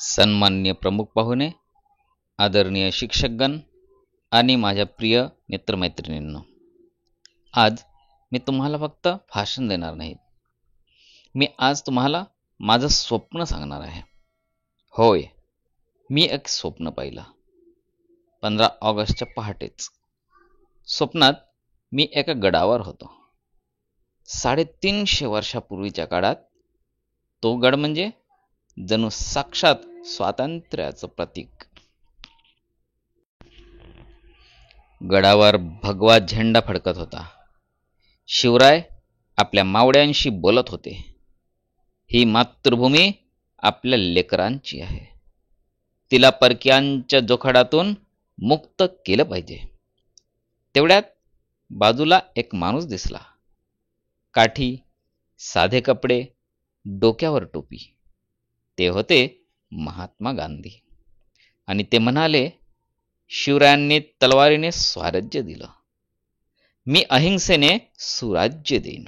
सन्माननीय प्रमुख पाहुणे, आदरणीय शिक्षकगण आणि माझ्या प्रिय मित्रमैत्रिणींनो, आज मी तुम्हाला फक्त भाषण देणार नाही. मी आज तुम्हाला माझं स्वप्न सांगणार आहे. होय, मी एक स्वप्न पाहिलं 15 ऑगस्टच्या पहाटेच. स्वप्नात मी एका गडावर होतो. 350 वर्षापूर्वीच्या काळात तो गड म्हणजे जणू साक्षात स्वातंत्र्याचं प्रतीक. गडावर भगवा झेंडा फडकत होता. शिवराय आपल्या मावळ्यांशी बोलत होते. ही मातृभूमी आपल्या लेकरांची आहे. तिला परक्यांच्या जोखडातून मुक्त केलं पाहिजे. तेवढ्यात बाजूला एक माणूस दिसला. काठी, साधे कपडे, डोक्यावर टोपी. ते होते महात्मा गांधी. आणि ते म्हणाले, शिवरायांनी तलवारीने स्वराज्य दिलं, मी अहिंसेने सुराज्य देईन.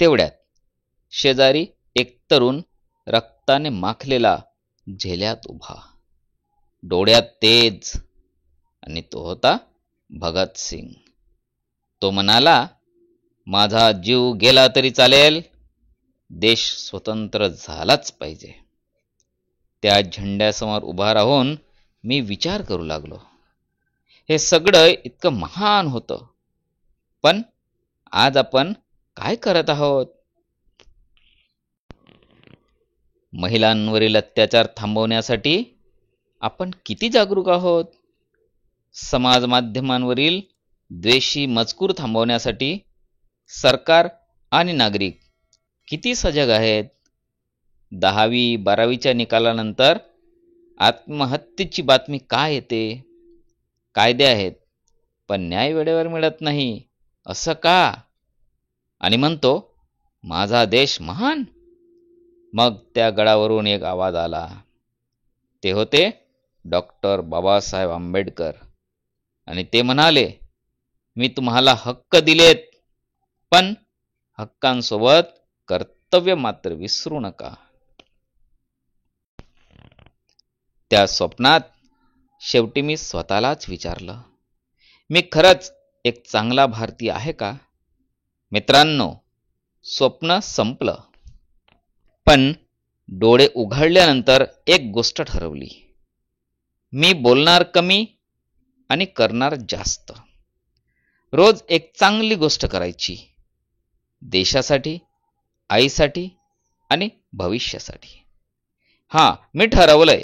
तेवढ्यात शेजारी एक तरुण रक्ताने माखलेला झेल्यात उभा, डोळ्यात तेज, आणि तो होता भगतसिंग. तो म्हणाला, माझा जीव गेला तरी चालेल, देश स्वतंत्र झालाच पाहिजे. त्या झेंड्यासमोर उभा राहून मी विचार करू लागलो. हे सगळं इतकं महान होतं, पण आज आपण काय करत आहोत? महिलांवरील अत्याचार थांबवण्यासाठी आपण किती जागरूक आहोत? समाज माध्यमांवरील द्वेषी मजकूर थांबवण्यासाठी सरकार आणि नागरिक किती सजग आहेत? 10वी 12वीच्या निकालानंतर आत्महत्येची बातमी काय येते? कायदे आहेत, पण न्याय वेळेवर मिळत नाही. असं का? आणि म्हणतो, माझा देश महान. मग त्या गडावरून एक आवाज आला. ते होते डॉक्टर बाबासाहेब आंबेडकर. आणि ते म्हणाले, मी तुम्हाला हक्क दिलेत, पण हक्कांसोबत कर्तव्य मात्र विसरू नका. त्या स्वप्नात शेवटी मी स्वतःलाच विचारलं, मी खरंच एक चांगला भारतीय आहे का? मित्रांनो, स्वप्न संपलं, पण डोळे उघडल्यानंतर एक गोष्ट ठरवली. मी बोलणार कमी आणि करणार जास्त. रोज एक चांगली गोष्ट करायची, देशासाठी, आईसाठी आणि भविष्यासाठी. मी ठरवलंय,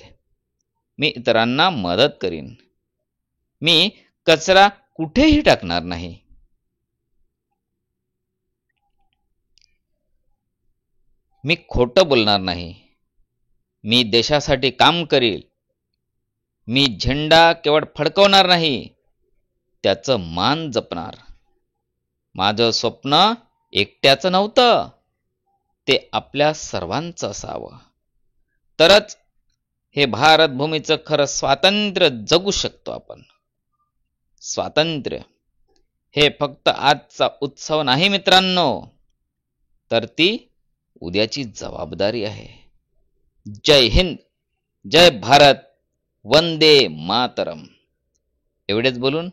मी इतरांना मदत करीन. मी कचरा कुठेही टाकणार नाही. मी खोटं बोलणार नाही. मी देशासाठी काम करील. मी झेंडा केवळ फडकवणार नाही, त्याचं मान जपणार. माझं स्वप्न एकट्याचं नव्हतं, ते आपल्या सर्वांचं असावं. तरच हे भारत भूमीचं खरं स्वातंत्र्य जगू शकतो आपण. स्वातंत्र्य हे फक्त आजचा उत्सव नाही मित्रांनो, तर ती उद्याची जबाबदारी आहे. जय हिंद, जय भारत, वंदे मातरम. एवढेच बोलून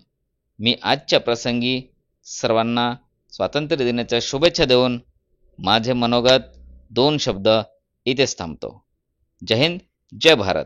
मी आजच्या प्रसंगी सर्वांना स्वातंत्र्य दिनाच्या शुभेच्छा देऊन माझे मनोगत 2 शब्द इथेच थांबतो. जय हिंद, जय भारत.